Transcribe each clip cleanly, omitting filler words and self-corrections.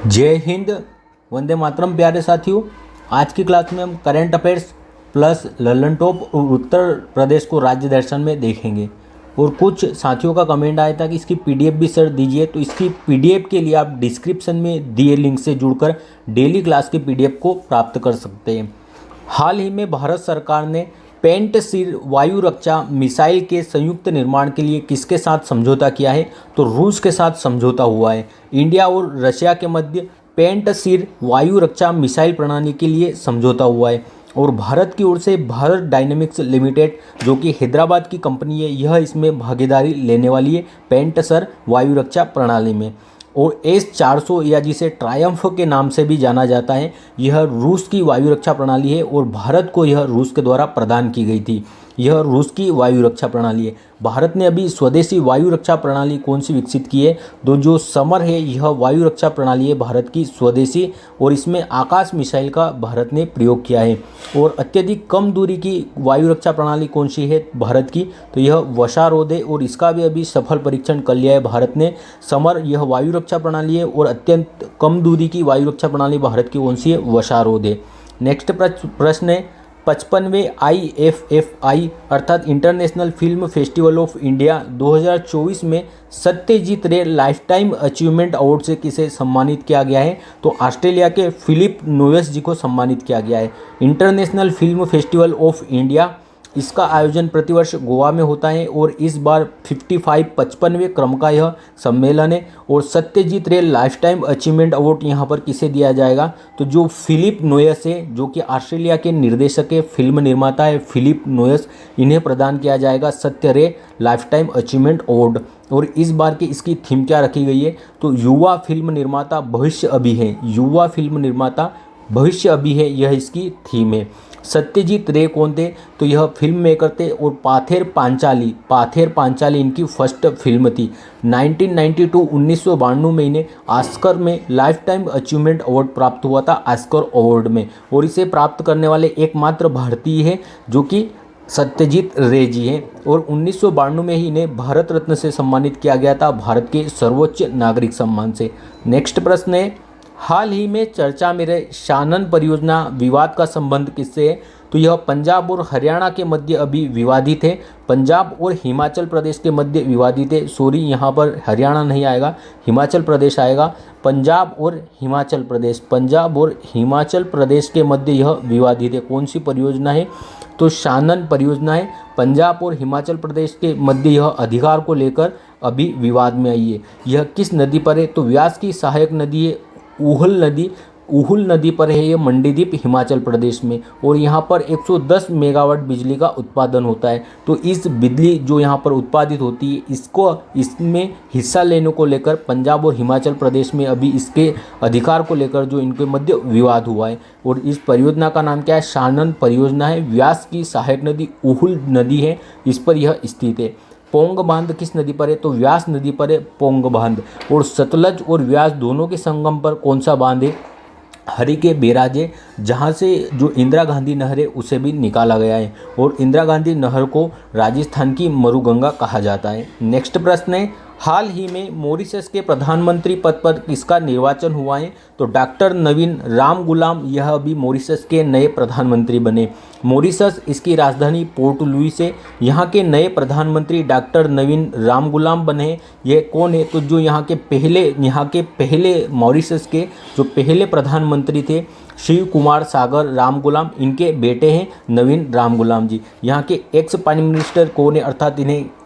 जय हिंद। वंदे मातरम प्यारे साथियों। आज की क्लास में हम current affairs plus Lallan top और उत्तर प्रदेश को राज्य दर्शन में देखेंगे। और कुछ साथियों का कमेंट आया था कि इसकी पीडीएफ भी सर दीजिए, तो इसकी पीडीएफ के लिए आप डिस्क्रिप्शन में दिए लिंक से जुड़कर डेली क्लास की पीडीएफ को प्राप्त कर सकते हैं। हाल ही में भारत सरकार ने पेंटसिर वायु रक्षा मिसाइल के संयुक्त निर्माण के लिए किसके साथ समझौता किया है? तो रूस के साथ समझौता हुआ है। इंडिया और रशिया के मध्य पेंटसिर वायु रक्षा मिसाइल प्रणाली के लिए समझौता हुआ है। और भारत की ओर से भारत डायनेमिक्स लिमिटेड, जो कि हैदराबाद की कंपनी है, यह इसमें भागीदारी लेने वाली है पेंटसर वायु रक्षा प्रणाली में। और S-400 या जिसे ट्रायम्फ के नाम से भी जाना जाता है, यह रूस की वायु रक्षा प्रणाली है और भारत को यह रूस के द्वारा प्रदान की गई थी। यह रूस की वायु रक्षा प्रणाली है। भारत ने अभी स्वदेशी वायु रक्षा प्रणाली कौन सी विकसित की है? तो जो समर है, यह वायु रक्षा प्रणाली है भारत की स्वदेशी, और इसमें आकाश मिसाइल का भारत ने प्रयोग किया है। और अत्यधिक कम दूरी की वायु रक्षा प्रणाली कौन सी है भारत की? तो यह वशारोध है, और इसका भी अभी सफल परीक्षण कर लिया है भारत ने। समर यह वायु रक्षा प्रणाली है, और अत्यंत कम दूरी की वायु रक्षा प्रणाली भारत की कौन सी है? वशारोध है। नेक्स्ट प्रश्न है 55वें IFFI अर्थात international film festival of India 2024 में सत्यजीत रे लाइफ टाइम अचीवमेंट अवार्ड से किसे सम्मानित किया गया है? तो ऑस्ट्रेलिया के फिलिप नोयस जी को सम्मानित किया गया है। International film festival of India, इसका आयोजन प्रतिवर्ष गोवा में होता है, और इस बार 55वें क्रम का यह सम्मेलन है। और सत्यजीत रे लाइफ टाइम अचीवमेंट अवार्ड यहाँ पर किसे दिया जाएगा? तो जो फिलिप नोयस है, जो कि ऑस्ट्रेलिया के निर्देशक है, फिल्म निर्माता है फिलिप नोयस, इन्हें प्रदान किया जाएगा सत्य रे लाइफ टाइम अचीवमेंट अवार्ड। और इस बार की इसकी थीम क्या रखी गई है? तो युवा फिल्म निर्माता भविष्य अभी है। युवा फिल्म निर्माता भविष्य अभी है, यह इसकी थीम है। सत्यजीत रे कौन थे? तो यह फिल्म मेकर थे, और पाथेर पांचाली इनकी फर्स्ट फिल्म थी। 1992 में इन्हें ऑस्कर में लाइफ टाइम अचीवमेंट अवार्ड प्राप्त हुआ था, ऑस्कर अवार्ड में। और इसे प्राप्त करने वाले एकमात्र भारतीय है जो कि सत्यजीत रे जी हैं। और 1992 में ही इन्हें भारत रत्न से सम्मानित किया गया था, भारत के सर्वोच्च नागरिक सम्मान से। नेक्स्ट प्रश्न है, हाल ही में चर्चा में रहे शानन परियोजना विवाद का संबंध किससे है? तो यह पंजाब और हरियाणा के मध्य अभी विवादित है। पंजाब और हिमाचल प्रदेश के मध्य विवादित है। सॉरी, यहाँ पर हरियाणा नहीं आएगा, हिमाचल प्रदेश आएगा। पंजाब और हिमाचल प्रदेश के मध्य यह विवादित है। कौन सी परियोजना है? तो शानन परियोजना है। पंजाब और हिमाचल प्रदेश के मध्य यह अधिकार को लेकर अभी विवाद में आई है। यह किस नदी पर है? तो व्यास की सहायक नदी है उहुल नदी पर है ये मंडीदीप हिमाचल प्रदेश में। और यहाँ पर 110 मेगावाट बिजली का उत्पादन होता है। तो इस बिजली जो यहाँ पर उत्पादित होती है, इसमें हिस्सा लेने को लेकर पंजाब और हिमाचल प्रदेश में अभी इसके अधिकार को लेकर जो इनके मध्य विवाद हुआ है। और इस परियोजना का नाम क्या है? शानन परियोजना है। व्यास की सहायक नदी उहुल नदी है, इस पर यह स्थित है। पोंग बांध किस नदी पर है? तो व्यास नदी पर है पोंग बांध। और सतलज और व्यास दोनों के संगम पर कौन सा बांध है? हरि के बैराज, जहाँ से जो इंदिरा गांधी नहर है उसे भी निकाला गया है। और इंदिरा गांधी नहर को राजस्थान की मरुगंगा कहा जाता है। नेक्स्ट प्रश्न है, हाल ही में मॉरिशस के प्रधानमंत्री पद पर किसका निर्वाचन हुआ है? तो डॉक्टर नवीन रामगुलाम यह अभी मॉरिशस के नए प्रधानमंत्री बने। मॉरिशस इसकी राजधानी पोर्ट लुइस है। यहाँ के नए प्रधानमंत्री डॉक्टर नवीन रामगुलाम बने। ये कौन है? तो जो यहाँ के पहले मॉरिशस के जो पहले प्रधानमंत्री थे शिव कुमार सागर रामगुलाम, इनके बेटे हैं नवीन रामगुलाम जी। यहाँ के एक्स प्राइम मिनिस्टर कौन है? अर्थात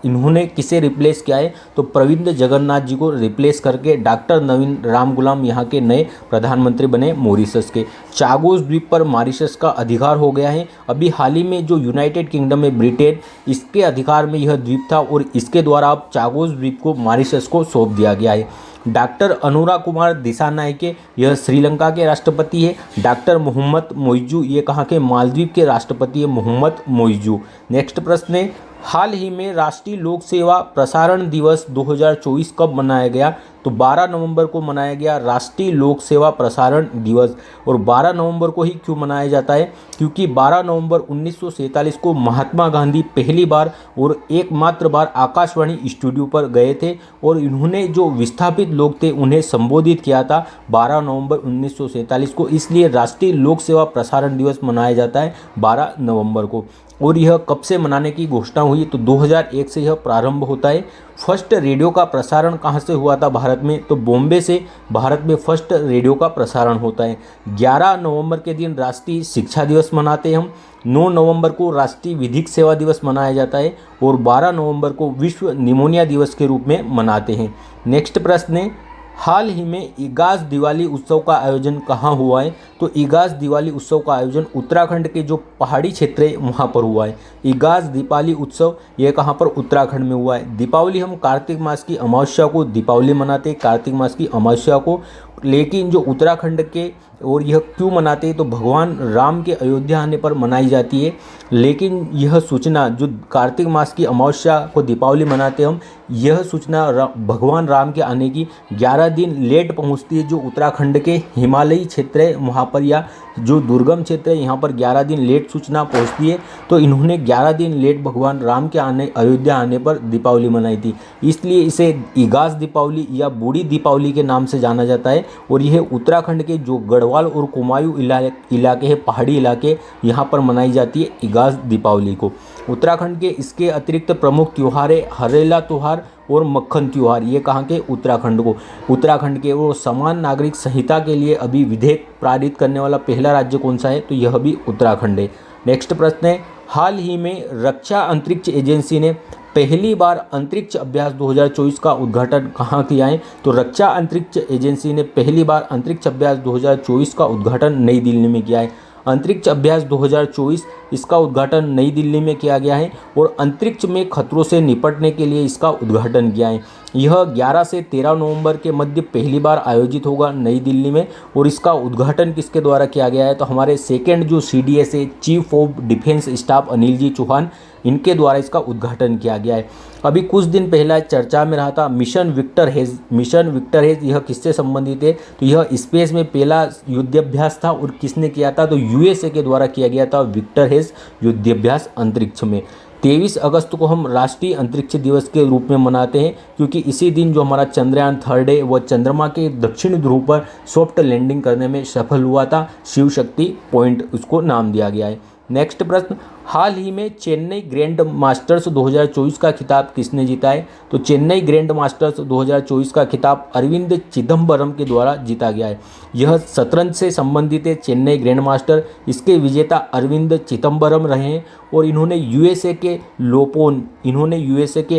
इन्होंने किसे रिप्लेस किया है? तो प्रविंद जगन्नाथ जी को रिप्लेस करके डॉक्टर नवीन रामगुलाम यहाँ के नए प्रधानमंत्री बने मॉरिशस के। चागोस द्वीप पर मॉरिशस का अधिकार हो गया है। अभी हाल ही में जो यूनाइटेड किंगडम में ब्रिटेन, इसके अधिकार में यह द्वीप था, और इसके द्वारा अब चागोस द्वीप को मॉरिशस को सौंप दिया गया है। डॉक्टर अनुरा कुमार दिसानायके यह श्रीलंका के राष्ट्रपति है। डॉक्टर मोहम्मद मोइजू ये कहाँ के? मालदीव के राष्ट्रपति है मोहम्मद मोइजू। नेक्स्ट प्रश्न है, हाल ही में राष्ट्रीय लोक सेवा प्रसारण दिवस 2024 कब मनाया गया? तो 12 नवंबर को मनाया गया राष्ट्रीय लोक सेवा प्रसारण दिवस। और 12 नवंबर को ही क्यों मनाया जाता है? क्योंकि 12 नवंबर 1947 को महात्मा गांधी पहली बार और एकमात्र बार आकाशवाणी स्टूडियो पर गए थे और इन्होंने जो विस्थापित लोग थे उन्हें संबोधित किया था 12 नवंबर 1947 को, इसलिए राष्ट्रीय लोक सेवा प्रसारण दिवस मनाया जाता है 12 नवंबर को। और यह कब से मनाने की घोषणा हुई? तो 2001 से यह प्रारंभ होता है। फर्स्ट रेडियो का प्रसारण कहाँ से हुआ था भारत में? तो बॉम्बे से भारत में फर्स्ट रेडियो का प्रसारण होता है। 11 नवंबर के दिन राष्ट्रीय शिक्षा दिवस मनाते हैं हम। 9 नवंबर को राष्ट्रीय विधिक सेवा दिवस मनाया जाता है और 12 नवंबर को विश्व निमोनिया दिवस के रूप में मनाते हैं। नेक्स्ट प्रश्न है, हाल ही में इगास दिवाली उत्सव का आयोजन कहाँ हुआ है? तो इगास दिवाली उत्सव का आयोजन उत्तराखंड के जो पहाड़ी क्षेत्र है वहाँ पर हुआ है। इगास दीपावली उत्सव यह कहाँ पर? उत्तराखंड में हुआ है। दीपावली हम कार्तिक मास की अमावस्या को दीपावली मनाते हैं, कार्तिक मास की अमावस्या को। लेकिन जो उत्तराखंड के और यह क्यों मनाते हैं? तो भगवान राम के अयोध्या आने पर मनाई जाती है। लेकिन यह सूचना जो कार्तिक मास की अमावस्या को दीपावली मनाते हैं हम, यह सूचना भगवान राम के आने की 11 दिन लेट पहुंचती है। जो उत्तराखंड के हिमालयी क्षेत्र है वहाँ पर या जो दुर्गम क्षेत्र है यहाँ पर 11 दिन लेट सूचना पहुँचती है। तो इन्होंने 11 दिन लेट भगवान राम के अयोध्या आने पर दीपावली मनाई थी, इसलिए इसे इगास दीपावली या बूढ़ी दीपावली के नाम से जाना जाता है। और यह उत्तराखंड के जो गढ़वाल और कुमायूं इलाके हैं, पहाड़ी इलाके, यहाँ पर मनाई जाती है इगास दीपावली को। उत्तराखंड के इसके अतिरिक्त प्रमुख त्यौहार है हरेला त्यौहार और मक्खन त्यौहार। ये कहाँ के? उत्तराखंड के। और समान नागरिक संहिता के लिए अभी विधेयक पारित करने वाला पहला राज्य कौन सा है? तो यह भी उत्तराखंड है। नेक्स्ट प्रश्न है, हाल ही में रक्षा अंतरिक्ष एजेंसी ने पहली बार अंतरिक्ष अभ्यास 2024 का उद्घाटन कहाँ किया है? तो रक्षा अंतरिक्ष एजेंसी ने पहली बार अंतरिक्ष अभ्यास 2024 का उद्घाटन नई दिल्ली में किया है। अंतरिक्ष अभ्यास 2024 इसका उद्घाटन नई दिल्ली में किया गया है और अंतरिक्ष में खतरों से निपटने के लिए इसका उद्घाटन किया है। यह 11 से 13 नवंबर के मध्य पहली बार आयोजित होगा नई दिल्ली में। और इसका उद्घाटन किसके द्वारा किया गया है? तो हमारे सेकेंड जो CDS है, chief of defence staff Anil ji Chauhan, इनके द्वारा इसका उद्घाटन किया गया है। अभी कुछ दिन पहला चर्चा में रहा था मिशन विक्टर हेज यह किससे संबंधित है? तो यह स्पेस में पहला युद्धाभ्यास था और किसने किया था? तो USA के द्वारा किया गया था विक्टर हेज युद्धाभ्यास अंतरिक्ष में। 23 अगस्त को हम राष्ट्रीय अंतरिक्ष दिवस के रूप में मनाते हैं क्योंकि इसी दिन जो हमारा चंद्रयान 3 है वह चंद्रमा के दक्षिण ध्रुव पर सॉफ्ट लैंडिंग करने में सफल हुआ था। शिव शक्ति पॉइंट उसको नाम दिया गया है। नेक्स्ट प्रश्न, हाल ही में चेन्नई ग्रैंड मास्टर्स 2024 का खिताब किसने जीता है? तो चेन्नई ग्रैंड मास्टर्स 2024 का खिताब अरविंद चिदम्बरम के द्वारा जीता गया है। यह शतरंज से संबंधित है चेन्नई ग्रैंड मास्टर। इसके विजेता अरविंद चिदम्बरम रहे हैं और इन्होंने USA के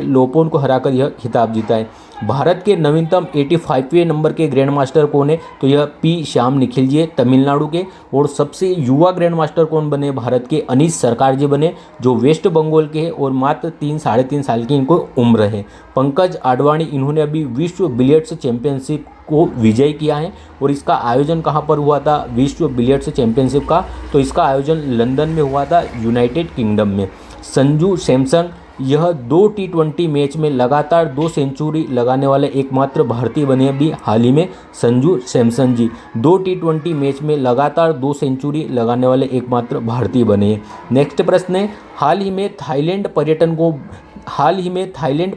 लोपोन को हराकर यह खिताब जीता है। भारत के नवीनतम 85वें नंबर के ग्रैंड मास्टर कौन है? तो यह P श्याम निखिल जी तमिलनाडु के। और सबसे युवा ग्रैंड मास्टर कौन बने? भारत के अनीश सरकार जी बने, जो वेस्ट बंगाल के हैं और मात्र 3-3.5 साल की इनको उम्र है। पंकज आडवाणी, इन्होंने अभी विश्व बिलियर्ड्स चैंपियनशिप को विजय किया है। और इसका आयोजन कहाँ पर हुआ था विश्व बिलियर्ड्स चैंपियनशिप का? तो इसका आयोजन लंदन में हुआ था, यूनाइटेड किंगडम में। संजू सैमसन, यह 2 T20 मैच में लगातार 2 सेंचुरी लगाने वाले एकमात्र भारतीय बने अभी हाल ही में। संजू सैमसन जी 2 T20 मैच में लगातार 2 सेंचुरी लगाने वाले एकमात्र भारतीय बने हैं। नेक्स्ट प्रश्न है, हाल ही में थाईलैंड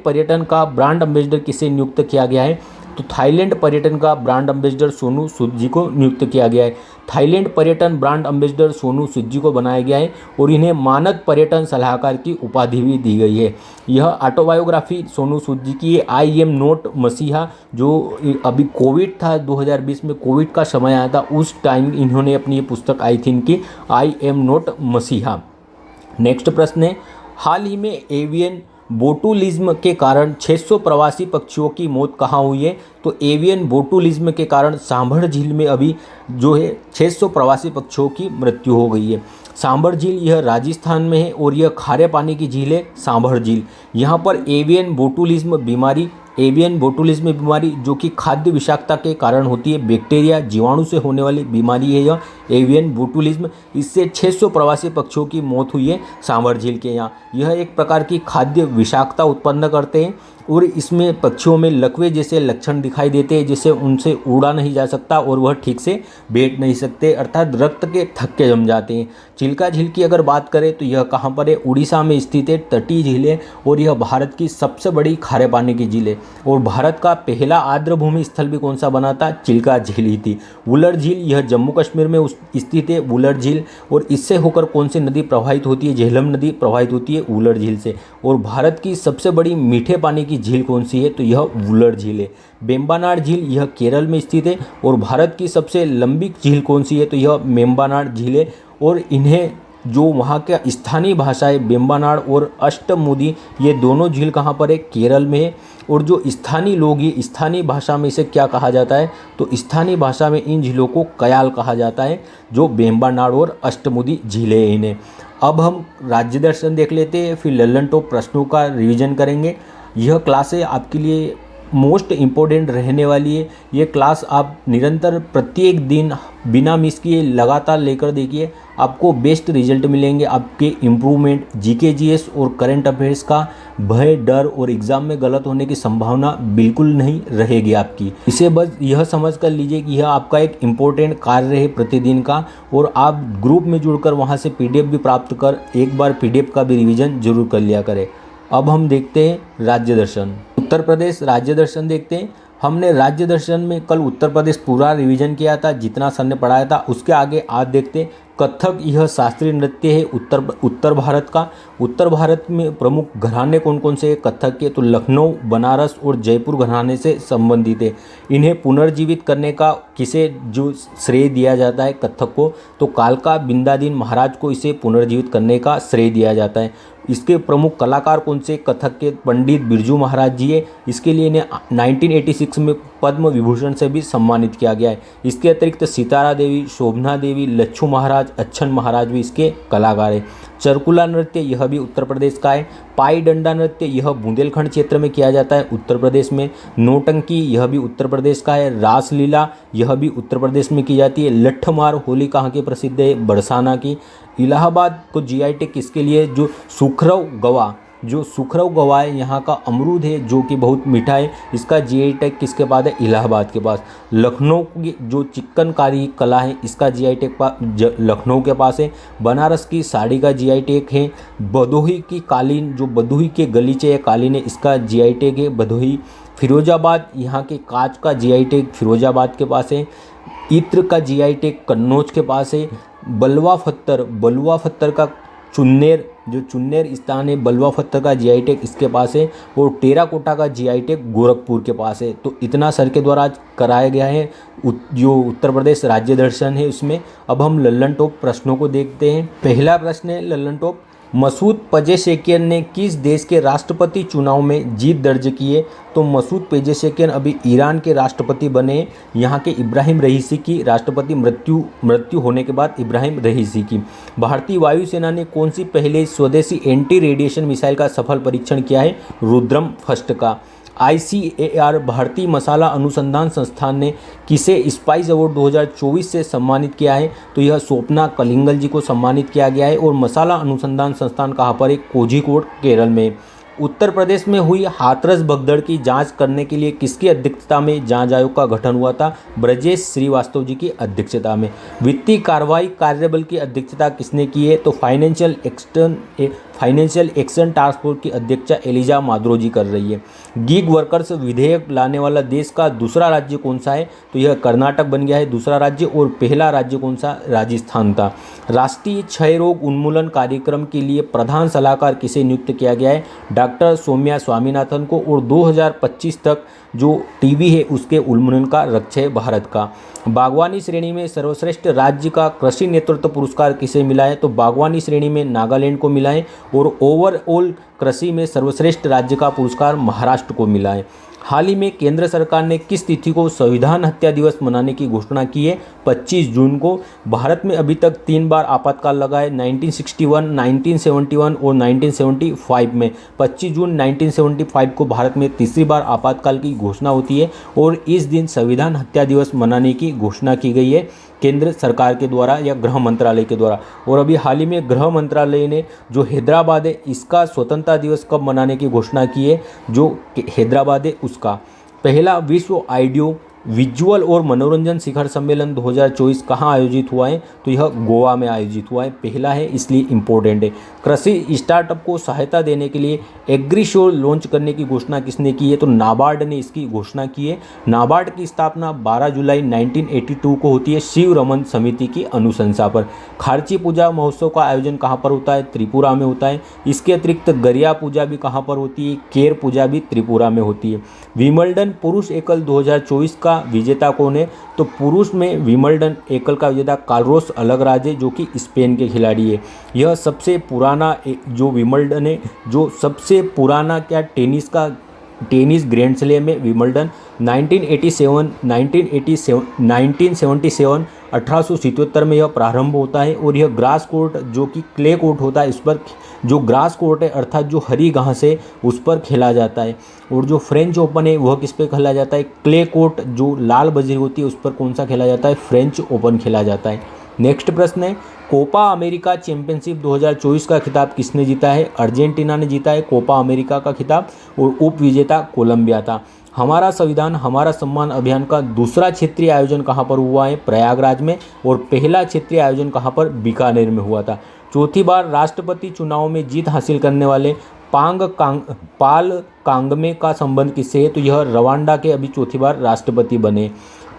पर्यटन का ब्रांड एम्बेसडर किसे नियुक्त किया गया है? तो थाईलैंड पर्यटन का ब्रांड एम्बेसडर सोनू सूद जी को नियुक्त किया गया है। थाईलैंड पर्यटन ब्रांड एम्बेसडर सोनू सूद जी को बनाया गया है और इन्हें मानद पर्यटन सलाहकार की उपाधि भी दी गई है। यह ऑटोबायोग्राफी सोनू सूद जी की आई एम नॉट मसीहा, जो अभी कोविड था 2020 में, कोविड का समय आया था, उस टाइम इन्होंने अपनी ये पुस्तक आई थी इनकी, आई एम नॉट मसीहा। नेक्स्ट प्रश्न है, हाल ही में एवियन बोटुलिज्म के कारण 600 प्रवासी पक्षियों की मौत कहाँ हुई है? तो एवियन बोटुलिज्म के कारण सांभर झील में अभी जो है 600 प्रवासी पक्षियों की मृत्यु हो गई है। सांभर झील यह राजस्थान में है और यह खारे पानी की झील है सांभर झील। यहाँ पर एवियन बोटुलिज्म बीमारी जो कि खाद्य विषाक्तता के कारण होती है, बैक्टीरिया जीवाणु से होने वाली बीमारी है यह एवियन बोटुलिज्म, इससे 600 प्रवासी पक्षियों की मौत हुई है सांभर झील के यहाँ। यह एक प्रकार की खाद्य विषाक्तता उत्पन्न करते हैं और इसमें पक्षियों में लकवे जैसे लक्षण दिखाई देते हैं, जिससे उनसे उड़ा नहीं जा सकता और वह ठीक से बैठ नहीं सकते, अर्थात रक्त के थक्के जम जाते हैं। चिल्का झील की अगर बात करें तो यह कहाँ पर है, उड़ीसा में स्थित है, तटीय झील है और यह भारत की सबसे बड़ी खारे पानी की झील है। और भारत का पहला आर्द्रभूमि स्थल भी कौन सा बना था, चिल्का झील ही थी। वुलर झील यह जम्मू कश्मीर में स्थित है, वुलर झील, और इससे होकर कौन सी नदी प्रवाहित होती है, झेलम नदी प्रवाहित होती है वुलर झील से। और भारत की सबसे बड़ी मीठे पानी की झील कौन सी है, तो यह वुलर झील है। वेम्बनाड झील यह केरल में स्थित है और भारत की सबसे लंबी झील कौन सी है, तो यह वेम्बनाड झील है। और इन्हें जो वहाँ के स्थानीय भाषाएं वेम्बनाड और अष्टमुदी, ये दोनों झील कहाँ पर है, केरल में है। और जो स्थानीय लोग, ये स्थानीय भाषा में इसे क्या कहा जाता है, तो स्थानीय भाषा में इन झीलों को कयाल कहा जाता है, जो वेम्बनाड और अष्टमुदी झीलें हैं इन्हें। अब हम राज्य दर्शन देख लेते हैं, फिर लल्लन टॉप प्रश्नों का रिवीजन करेंगे। यह क्लासें आपके लिए मोस्ट इम्पोर्टेंट रहने वाली है। ये क्लास आप निरंतर प्रत्येक दिन बिना मिस किए लगातार लेकर देखिए, आपको बेस्ट रिजल्ट मिलेंगे। आपके इम्प्रूवमेंट, जीके जीएस और करंट अफेयर्स का भय, डर और एग्ज़ाम में गलत होने की संभावना बिल्कुल नहीं रहेगी आपकी। इसे बस यह समझ कर लीजिए कि यह आपका एक इम्पोर्टेंट कार्य है प्रतिदिन का, और आप ग्रुप में जुड़कर वहाँ से पीडीएफ भी प्राप्त कर एक बार पीडीएफ का भी रिवीजन जरूर कर लिया करें। अब हम देखते हैं राज्य दर्शन। उत्तर प्रदेश राज्य दर्शन देखते हैं। हमने राज्य दर्शन में कल उत्तर प्रदेश पूरा रिवीजन किया था, जितना सर ने पढ़ाया था। उसके आगे आज देखते हैं कथक, यह शास्त्रीय नृत्य है उत्तर भारत का। उत्तर भारत में प्रमुख घराने कौन कौन से कथक के, तो लखनऊ, बनारस और जयपुर घराने से संबंधित है। इन्हें पुनर्जीवित करने का किसे जो श्रेय दिया जाता है कथक को, तो कालका बिंदादीन महाराज को इसे पुनर्जीवित करने का श्रेय दिया जाता है। इसके प्रमुख कलाकार कौन से, कथक के पंडित बिरजू महाराज जी है। इसके लिए इन्हें 1986 में पद्म विभूषण से भी सम्मानित किया गया है। इसके अतिरिक्त सितारा देवी, शोभना देवी, लच्छू महाराज, अच्छन महाराज भी इसके कलाकार हैं। चरकुला नृत्य यह भी उत्तर प्रदेश का है। पाई डंडा नृत्य यह बुंदेलखंड क्षेत्र में किया जाता है उत्तर प्रदेश में। नौटंकी यह भी उत्तर प्रदेश का है। रासलीला यह भी उत्तर प्रदेश में की जाती है। लट्ठमार होली कहाँ की प्रसिद्ध है, बरसाना की। इलाहाबाद को जीआई टैग किसके लिए, जो सुखरव गवा है, यहाँ का अमरूद है जो कि बहुत मीठा है, इसका जीआई टैग किसके पास है, इलाहाबाद के पास। लखनऊ की जो चिकनकारी कला है, इसका जीआई टैग लखनऊ के पास है। बनारस की साड़ी का जीआई टैग है। भदोही की कालीन, जो भदोही के गलीचे या कालीन है, इसका जीआई टैग है भदोही। फिरोजाबाद, यहाँ के कांच का जीआई टैग फिरोजाबाद के पास है। इत्र का जीआई टैग कन्नौज के पास है। बलुआ पत्थर का चुन्नेर स्थान है, बलुआ पत्थर का जीआई टैग इसके पास है। और टेराकोटा का जीआई टैग गोरखपुर के पास है। तो इतना सर के द्वारा कराया गया है जो उत्तर प्रदेश राज्य दर्शन है उसमें। अब हम लल्लन टॉप प्रश्नों को देखते हैं। पहला प्रश्न है लल्लन टॉप, मसूद पेजेशकियान ने किस देश के राष्ट्रपति चुनाव में जीत दर्ज की है, तो मसूद पेजेशकियान अभी ईरान के राष्ट्रपति बने। यहाँ के इब्राहिम रईसी की राष्ट्रपति मृत्यु होने के बाद इब्राहिम रईसी की। भारतीय वायुसेना ने कौन सी पहले स्वदेशी एंटी रेडिएशन मिसाइल का सफल परीक्षण किया है, रुद्रम फर्स्ट का। ICAR भारतीय मसाला अनुसंधान संस्थान ने किसे स्पाइस अवार्ड 2024 से सम्मानित किया है, तो यह स्वप्ना कलिंगल जी को सम्मानित किया गया है। और मसाला अनुसंधान संस्थान कहाँ पर है, कोझिकोड केरल में। उत्तर प्रदेश में हुई हाथरस भगदड़ की जांच करने के लिए किसकी अध्यक्षता में जांच आयोग का गठन हुआ था, ब्रजेश श्रीवास्तव जी की अध्यक्षता में। वित्तीय कार्रवाई कार्यबल की अध्यक्षता किसने की है, तो फाइनेंशियल एक्शन टास्क फोर्स की अध्यक्षा एलिजा माद्रो जी कर रही है। गीग वर्कर्स विधेयक लाने वाला देश का दूसरा राज्य कौन सा है, तो यह कर्नाटक बन गया है दूसरा राज्य। और पहला राज्य कौन सा, राजस्थान था। राष्ट्रीय क्षय रोग उन्मूलन कार्यक्रम के लिए प्रधान सलाहकार किसे नियुक्त किया गया है, डॉक्टर सौम्या स्वामीनाथन को। और 2025 तक जो टीबी है उसके उन्मूलन का लक्ष्य है भारत का। बागवानी श्रेणी में सर्वश्रेष्ठ राज्य का कृषि नेतृत्व पुरस्कार किसे मिला है, तो बागवानी श्रेणी में नागालैंड को मिला है। और ओवरऑल कृषि में सर्वश्रेष्ठ राज्य का पुरस्कार महाराष्ट्र को मिला है। हाल ही में केंद्र सरकार ने किस तिथि को संविधान हत्या दिवस मनाने की घोषणा की है? 25 जून को। भारत में अभी तक 3 बार आपातकाल लगा है, 1961, 1971 और 1975 में। 25 जून 1975 को भारत में तीसरी बार आपातकाल की घोषणा होती है और इस दिन संविधान हत्या दिवस मनाने की घोषणा की गई है केंद्र सरकार के द्वारा या गृह मंत्रालय के द्वारा। और अभी हाल ही में गृह मंत्रालय ने जो हैदराबाद है इसका स्वतंत्रता दिवस कब मनाने की घोषणा की है, जो हैदराबाद है उसका। पहला विश्व ऑडियो विजुअल और मनोरंजन शिखर सम्मेलन 2024 कहाँ आयोजित हुआ है? तो यह गोवा में आयोजित हुआ है, पहला है इसलिए इम्पोर्टेंट है। कृषि स्टार्टअप को सहायता देने के लिए एग्रीशोर लॉन्च करने की घोषणा किसने की है? तो नाबार्ड ने इसकी घोषणा की है। नाबार्ड की स्थापना 12 जुलाई 1982 को होती है शिव रमन समिति की अनुशंसा पर। खारची पूजा महोत्सव का आयोजन कहाँ पर होता है? त्रिपुरा में होता है। इसके अतिरिक्त गरिया पूजा भी कहाँ पर होती है? केर पूजा भी त्रिपुरा में होती है। विंबलडन पुरुष एकल 2024 का विजेता कौन है? तो पुरुष में विंबलडन एकल का विजेता कार्लोस अल्कराज है, जो कि स्पेन के खिलाड़ी है। यह सबसे पुराना जो विंबलडन है, जो सबसे पुराना क्या टेनिस ग्रैंड स्लैम है विंबलडन। 1877 में यह प्रारंभ होता है और यह ग्रास कोर्ट जो कि क्ले कोर्ट होता है, इस पर जो ग्रास कोर्ट है अर्थात जो हरी घास है उस पर खेला जाता है। और जो फ्रेंच ओपन है वह किस पे खेला जाता है? क्ले कोर्ट जो लाल बजरी होती है उस पर कौन सा खेला जाता है? फ्रेंच ओपन खेला जाता है। नेक्स्ट प्रश्न है, कोपा अमेरिका चैंपियनशिप 2024 का खिताब किसने जीता है? अर्जेंटीना ने जीता है कोपा अमेरिका का खिताब और उप विजेता कोलंबिया था। हमारा संविधान हमारा सम्मान अभियान का दूसरा क्षेत्रीय आयोजन कहाँ पर हुआ है? प्रयागराज में। और पहला क्षेत्रीय आयोजन कहाँ पर? बीकानेर में हुआ था। चौथी बार राष्ट्रपति चुनाव में जीत हासिल करने वाले पाल कांगमे का संबंध किससे है? तो यह रवांडा के अभी चौथी बार राष्ट्रपति बने।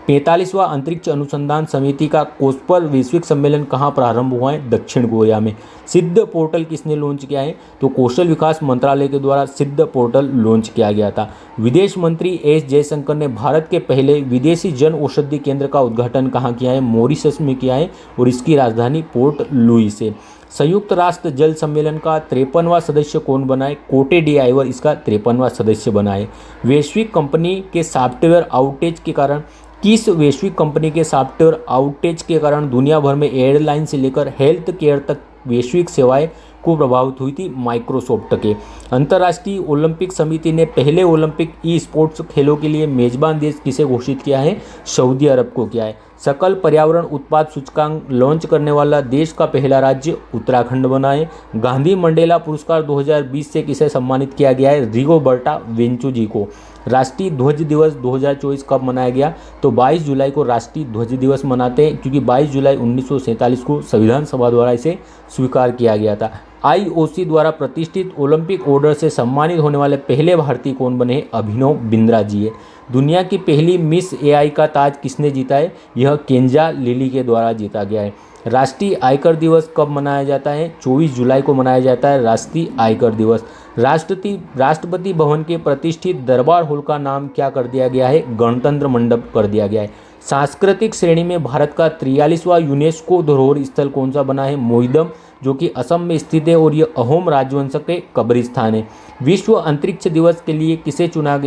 45वां अंतरिक्ष अनुसंधान समिति का कोस्पर वैश्विक सम्मेलन कहाँ प्रारंभ हुआ है? दक्षिण कोरिया में। सिद्ध पोर्टल किसने लॉन्च किया है? तो कौशल विकास मंत्रालय के द्वारा सिद्ध पोर्टल लॉन्च किया गया था। विदेश मंत्री एस जयशंकर ने भारत के पहले विदेशी जन औषधि केंद्र का उद्घाटन कहाँ किया है? मॉरिशस में किया है और इसकी राजधानी पोर्ट लुइस है। संयुक्त राष्ट्र जल सम्मेलन का 53वां सदस्य कौन बना है? कोटे डी आइवर इसका 53वां सदस्य बना है। वैश्विक कंपनी के सॉफ्टवेयर आउटेज के कारण किस वैश्विक कंपनी के सॉफ्टवेयर आउटेज के कारण दुनिया भर में एयरलाइन से लेकर हेल्थ केयर तक वैश्विक सेवाएं को प्रभावित हुई थी? माइक्रोसॉफ्ट के। अंतर्राष्ट्रीय ओलंपिक समिति ने पहले ओलंपिक ई स्पोर्ट्स खेलों के लिए मेजबान देश किसे घोषित किया है? सऊदी अरब को किया है। सकल पर्यावरण उत्पाद सूचकांक लॉन्च करने वाला देश का पहला राज्य उत्तराखंड बना है। गांधी मंडेला पुरस्कार 2020 से किसे सम्मानित किया गया है? रिगोबर्टा वेंचुजी को। राष्ट्रीय ध्वज दिवस 2024 कब मनाया गया? तो 22 जुलाई को राष्ट्रीय ध्वज दिवस मनाते हैं, क्योंकि 22 जुलाई 1947 को संविधान सभा द्वारा इसे स्वीकार किया गया था। IOC द्वारा प्रतिष्ठित ओलंपिक ऑर्डर से सम्मानित होने वाले पहले भारतीय कौन बने हैं? अभिनव बिंद्रा जी है। दुनिया की पहली मिस AI का ताज किसने जीता है? यह केंजा लिली के द्वारा जीता गया है। राष्ट्रीय आयकर दिवस कब मनाया जाता है? 24 जुलाई को मनाया जाता है राष्ट्रीय आयकर दिवस। राष्ट्रपति भवन के प्रतिष्ठित दरबार हॉल का नाम क्या कर दिया गया है? गणतंत्र मंडप कर दिया गया है। सांस्कृतिक श्रेणी में भारत का 43वां यूनेस्को धरोहर स्थल कौन सा बना है? मोइदम, जो कि असम में स्थित है और ये अहोम राजवंश के कब्रिस्तान है। विश्व अंतरिक्ष दिवस के लिए किसे चुना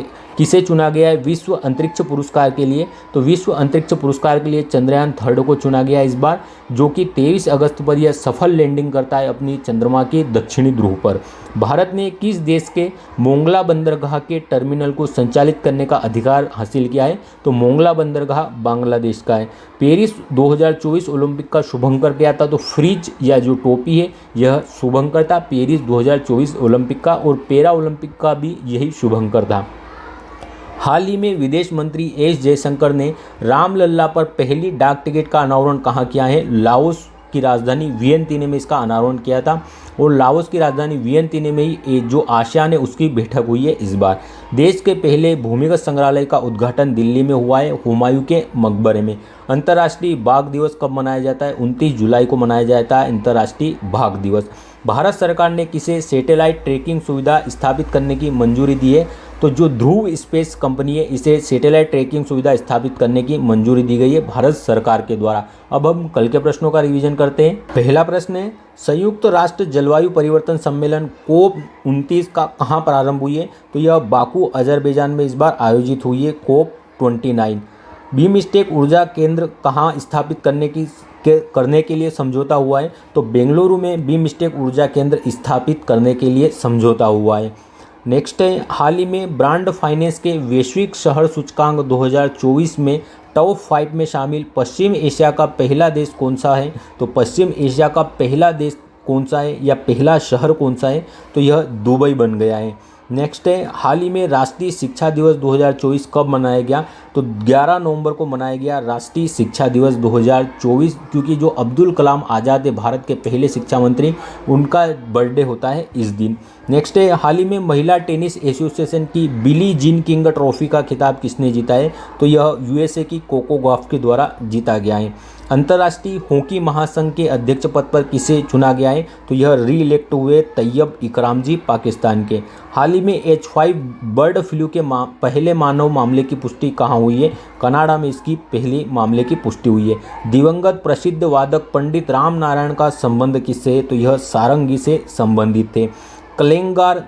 गया है? विश्व अंतरिक्ष पुरस्कार के लिए तो विश्व अंतरिक्ष पुरस्कार के लिए चंद्रयान 3 को चुना गया इस बार, जो कि 23 अगस्त पर यह सफल लैंडिंग करता है अपनी चंद्रमा के दक्षिणी ध्रुव पर। भारत ने किस देश के मोंगला बंदरगाह के टर्मिनल को संचालित करने का अधिकार हासिल किया है? तो मोंगला बंदरगाह बांग्लादेश का है। पेरिस 2024 ओलंपिक का शुभंकर क्या था? तो फ्रिज या जो टोपी है यह शुभंकर था पेरिस 2024 ओलंपिक का, और पैरा ओलंपिक का भी यही शुभंकर था। हाल ही में विदेश मंत्री एस जयशंकर ने रामलल्ला पर पहली डाक टिकट का अनावरण कहाँ किया है? लाओस की राजधानी वियंतिने में इसका अनावरण किया था, और लाओस की राजधानी वियंतिने में ही जो आसियान है उसकी बैठक हुई है इस बार। देश के पहले भूमिगत संग्रहालय का उद्घाटन दिल्ली में हुआ है, हुमायूं के मकबरे में। अंतर्राष्ट्रीय बाघ दिवस कब मनाया जाता है? 29 जुलाई को मनाया जाता है अंतर्राष्ट्रीय बाघ दिवस। भारत सरकार ने किसे सैटेलाइट ट्रैकिंग सुविधा स्थापित करने की मंजूरी दी है? तो जो ध्रुव स्पेस कंपनी है इसे सैटेलाइट ट्रैकिंग सुविधा स्थापित करने की मंजूरी दी गई है भारत सरकार के द्वारा। अब हम कल के प्रश्नों का रिवीजन करते हैं। पहला प्रश्न है, संयुक्त राष्ट्र जलवायु परिवर्तन सम्मेलन COP29 का कहाँ प्रारंभ हुई है? तो यह बाकू अजरबैजान में इस बार आयोजित हुई है COP29। बीमस्टेक ऊर्जा केंद्र कहाँ स्थापित करने के लिए समझौता हुआ है? तो बेंगलुरु में बीमस्टेक ऊर्जा केंद्र स्थापित करने के लिए समझौता हुआ है। नेक्स्ट है, हाल ही में ब्रांड फाइनेंस के वैश्विक शहर सूचकांक 2024 में टॉप 5 में शामिल पश्चिम एशिया का पहला देश कौन सा है? तो पश्चिम एशिया का पहला देश कौन सा है या पहला शहर कौन सा है? तो यह दुबई बन गया है। नेक्स्ट है, हाल ही में राष्ट्रीय शिक्षा दिवस 2024 कब मनाया गया? तो 11 नवंबर को मनाया गया राष्ट्रीय शिक्षा दिवस 2024, क्योंकि जो अब्दुल कलाम आज़ाद है भारत के पहले शिक्षा मंत्री, उनका बर्थडे होता है इस दिन। नेक्स्ट है, हाल ही में महिला टेनिस एसोसिएशन की बिली जीन किंग ट्रॉफी का खिताब किसने जीता है? तो यह यूएसए की कोको गॉफ के द्वारा जीता गया है। अंतर्राष्ट्रीय हॉकी महासंघ के अध्यक्ष पद पर किसे चुना गया है? तो यह री-इलेक्ट हुए तैयब इकराम जी पाकिस्तान के। हाल ही में H5 बर्ड फ्लू के पहले मानव मामले की पुष्टि कहाँ हुई है? कनाडा में इसकी पहली मामले की पुष्टि हुई है। दिवंगत प्रसिद्ध वादक पंडित राम नारायण का संबंध किससे है? तो यह सारंगी से संबंधित थे। कलेंगार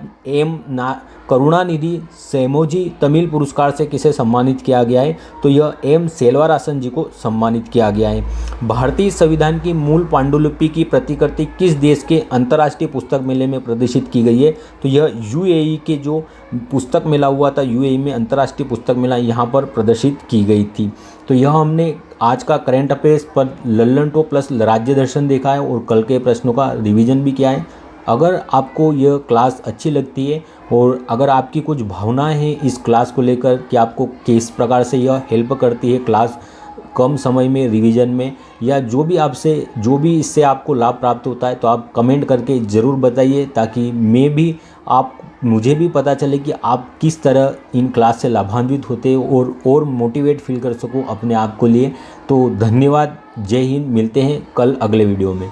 करुणानिधि सेमोजी तमिल पुरस्कार से किसे सम्मानित किया गया है? तो यह M सेल्वरासन जी को सम्मानित किया गया है। भारतीय संविधान की मूल पांडुलिपि की प्रतिकृति किस देश के अंतर्राष्ट्रीय पुस्तक मेले में प्रदर्शित की गई है? तो यह UAE के जो पुस्तक मेला हुआ था, UAE में अंतर्राष्ट्रीय पुस्तक मेला, यहाँ पर प्रदर्शित की गई थी। तो यह हमने आज का करंट अफेयर्स पर लल्लन टॉप प्लस राज्य दर्शन देखा है और कल के प्रश्नों का रिवीजन भी किया है। अगर आपको यह क्लास अच्छी लगती है और अगर आपकी कुछ भावनाएं हैं इस क्लास को लेकर कि आपको किस प्रकार से यह हेल्प करती है क्लास कम समय में रिवीजन में, या जो भी इससे आपको लाभ प्राप्त होता है, तो आप कमेंट करके ज़रूर बताइए, ताकि मुझे भी पता चले कि आप किस तरह इन क्लास से लाभान्वित होते हैं और मोटिवेट फील कर सकूं अपने आप को लिए। तो धन्यवाद, जय हिंद, मिलते हैं कल अगले वीडियो में।